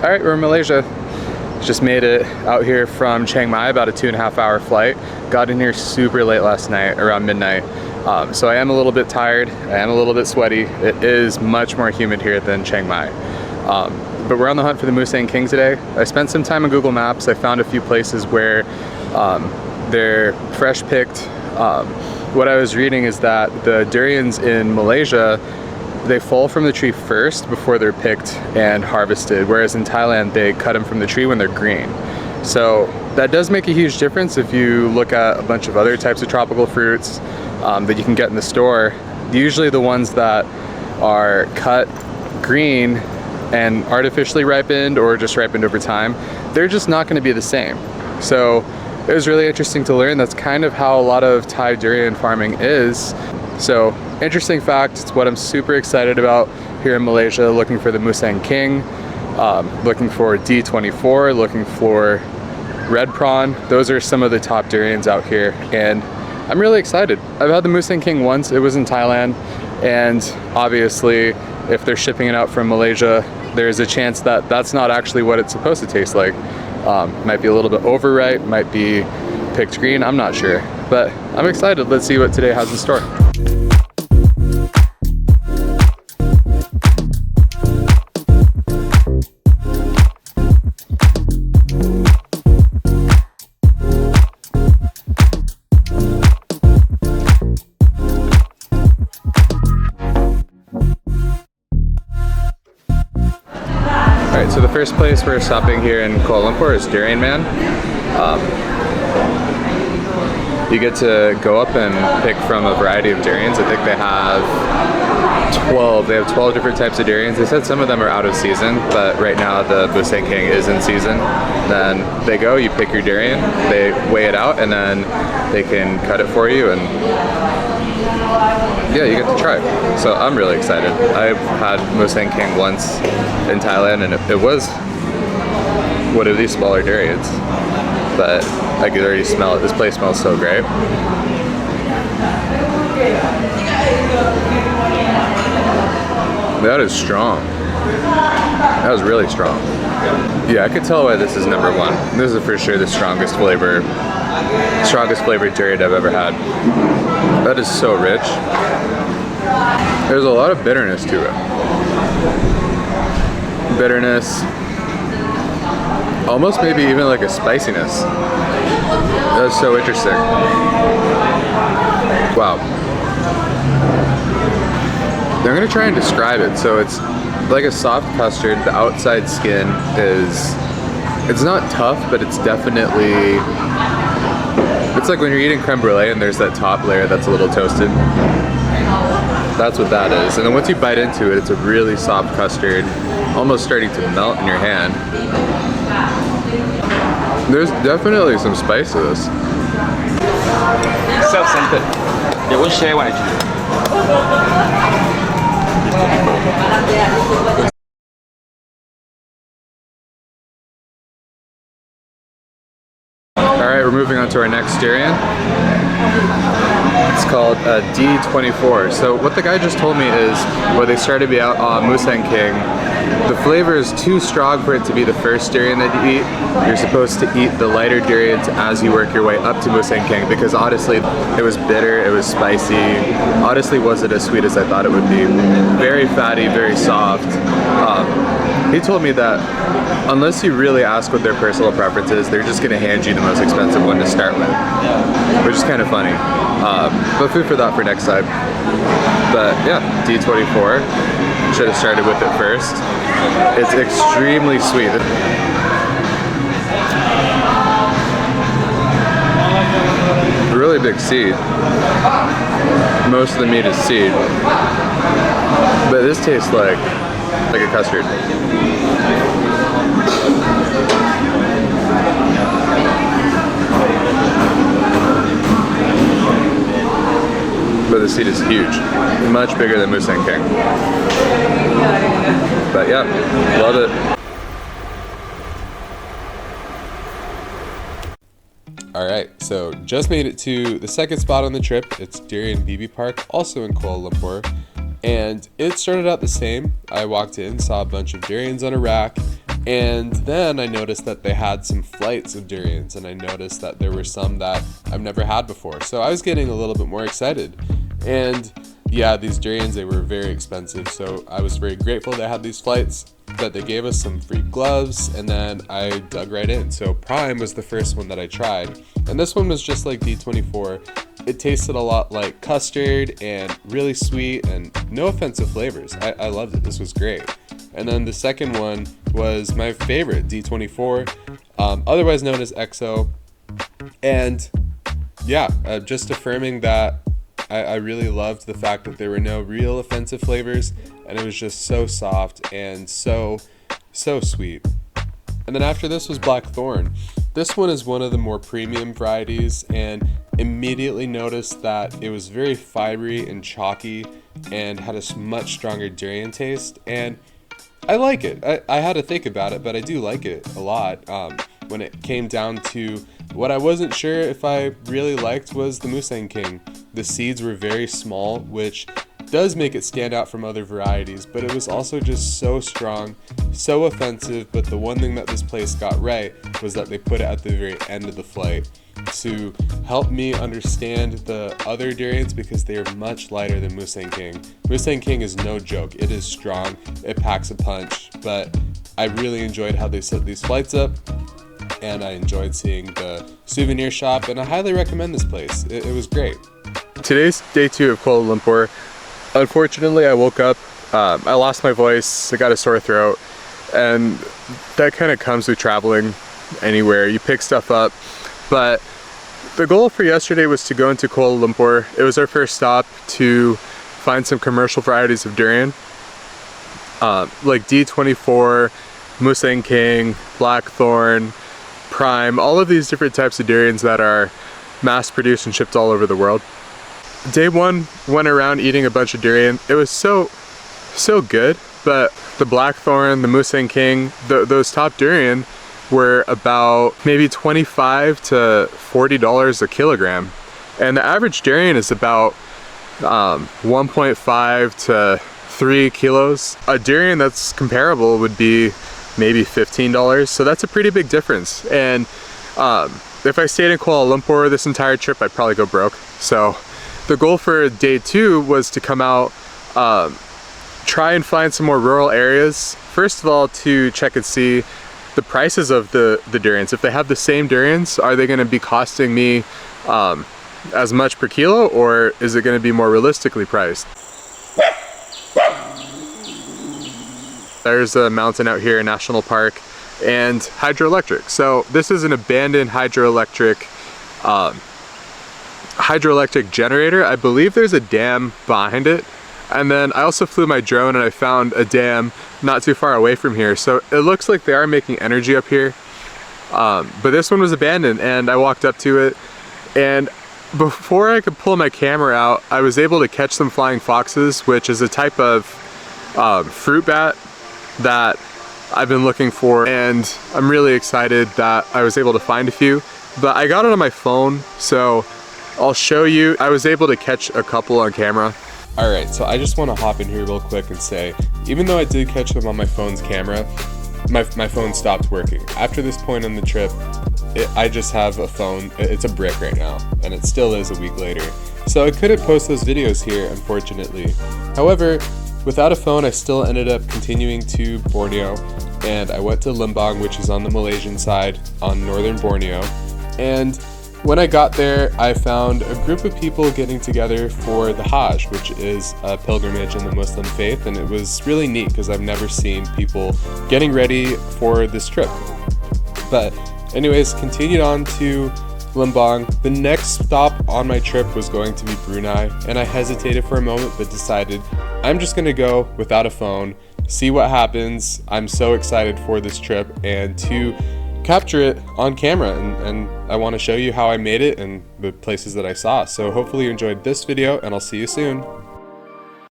All right, we're in Malaysia. Just made it out here from Chiang Mai, about a 2.5 hour flight. Got in here super late last night, around midnight. So I am a little bit tired, I am a little bit sweaty. It is much more humid here than Chiang Mai. But we're on the hunt for the Musang King today. I spent some time on Google Maps. I found a few places where they're fresh picked. What I was reading is that the durians in Malaysia, they fall from the tree first before they're picked and harvested, whereas in Thailand they cut them from the tree when they're green. So that does make a huge difference if you look at a bunch of other types of tropical fruits that you can get in the store. Usually the ones that are cut green and artificially ripened or just ripened over time, they're just not going to be the same. So it was really interesting to learn that's kind of how a lot of Thai durian farming is. So interesting fact, it's what I'm super excited about here in Malaysia, looking for the Musang King, looking for D24, looking for red prawn. Those are some of the top durians out here, and I'm really excited. I've had the Musang King once, it was in Thailand, and obviously if they're shipping it out from Malaysia, there's a chance that that's not actually what it's supposed to taste like. Might be a little bit overripe, might be picked green, I'm not sure. But I'm excited, let's see what today has in store. So the first place we're stopping here in Kuala Lumpur is Durian Man. You get to go up and pick from a variety of durians. I think they have 12. They have 12 different types of durians. They said some of them are out of season, but right now the Musang King is in season. Then they go, you pick your durian, they weigh it out, and then they can cut it for you, and yeah, you get to try. So I'm really excited. I've had Musang King once in Thailand, and it was one of these smaller durians, but I could already smell it. This place smells so great. That is strong. That was really strong. Yeah, I could tell why this is number one. This is for sure the strongest flavored durian I've ever had. That is so rich. There's a lot of bitterness to it. Bitterness, almost maybe even like a spiciness. That's so interesting. Wow. I'm gonna try and describe it. So it's like a soft custard. The outside skin it's not tough, but it's definitely, it's like when you're eating creme brulee and there's that top layer that's a little toasted. That's what that is. And then once you bite into it, it's a really soft custard, almost starting to melt in your hand. There's definitely some spice to this. Self-centered. They won't share what I do. Alright, we're moving on to our next durian. It's called a D24. So what the guy just told me is, when they started me out on Musang King, the flavor is too strong for it to be the first durian that you eat. You're supposed to eat the lighter durians as you work your way up to Musang King, because honestly, it was bitter, it was spicy, honestly wasn't as sweet as I thought it would be. Very fatty, very soft. He told me that unless you really ask what their personal preference is, they're just gonna hand you the most expensive one to start with, which is kind of funny. But food for thought for next time. But yeah, D24. Should have started with it first. It's extremely sweet. Really big seed. Most of the meat is seed. But this tastes like a custard. But the seed is huge. Much bigger than Musang King. But yeah, love it. Alright, so just made it to the second spot on the trip. It's Durian BB Park, also in Kuala Lumpur. And it started out the same. I walked in, saw a bunch of durians on a rack, And then I noticed that they had some flights of durians, and I noticed that there were some that I've never had before. So I was getting a little bit more excited. And yeah, these durians, they were very expensive. So I was very grateful they had these flights, that they gave us some free gloves, and then I dug right in. So Prime was the first one that I tried. And this one was just like D24. It tasted a lot like custard and really sweet and no offensive flavors. I loved it. This was great. And then the second one was my favorite, D24, otherwise known as XO. And yeah, just affirming that I really loved the fact that there were no real offensive flavors, and it was just so soft and so sweet. And then after this was Blackthorn. This one is one of the more premium varieties, and immediately noticed that it was very fibery and chalky and had a much stronger durian taste, and I like it. I had to think about it, but I do like it a lot. When it came down to what I wasn't sure if I really liked was the Musang King. The seeds were very small, which does make it stand out from other varieties, but it was also just so strong, so offensive. But the one thing that this place got right was that they put it at the very end of the flight to help me understand the other durians, because they are much lighter than Musang King. Musang King is no joke. It is strong, it packs a punch, but I really enjoyed how they set these flights up, and I enjoyed seeing the souvenir shop, and I highly recommend this place. It was great. Today's day 2 of Kuala Lumpur. Unfortunately, I woke up, I lost my voice, I got a sore throat, and that kind of comes with traveling anywhere. You pick stuff up, but the goal for yesterday was to go into Kuala Lumpur. It was our first stop to find some commercial varieties of durian, like D24, Musang King, Blackthorn, Prime, all of these different types of durians that are mass produced and shipped all over the world. Day 1 went around eating a bunch of durian. It was so good, but the Blackthorn, the Musang King, those top durian were about maybe $25 to $40 a kilogram, and the average durian is about 1.5 to 3 kilos. A durian that's comparable would be maybe $15, so that's a pretty big difference. And if I stayed in Kuala Lumpur this entire trip, I'd probably go broke. So the goal for day 2 was to come out, try and find some more rural areas. First of all, to check and see the prices of the durians. If they have the same durians, are they going to be costing me as much per kilo, or is it going to be more realistically priced? There's a mountain out here, a national park, and hydroelectric. So this is an abandoned hydroelectric generator. I believe there's a dam behind it. And then I also flew my drone and I found a dam not too far away from here. So it looks like they are making energy up here. But this one was abandoned, and I walked up to it, and before I could pull my camera out, I was able to catch some flying foxes, which is a type of fruit bat that I've been looking for, and I'm really excited that I was able to find a few. But I got it on my phone, so I'll show you. I was able to catch a couple on camera. Alright, so I just want to hop in here real quick and say, even though I did catch them on my phone's camera, my phone stopped working. After this point on the trip, I just have a phone, it's a brick right now, and it still is a week later. So I couldn't post those videos here, unfortunately. However, without a phone, I still ended up continuing to Borneo, and I went to Limbang, which is on the Malaysian side, on northern Borneo. And when I got there, I found a group of people getting together for the Hajj, which is a pilgrimage in the Muslim faith, and it was really neat because I've never seen people getting ready for this trip. But anyways, continued on to Limbang. The next stop on my trip was going to be Brunei, and I hesitated for a moment but decided I'm just going to go without a phone, see what happens. I'm so excited for this trip and to capture it on camera, and I want to show you how I made it and the places that I saw. So hopefully you enjoyed this video, and I'll see you soon.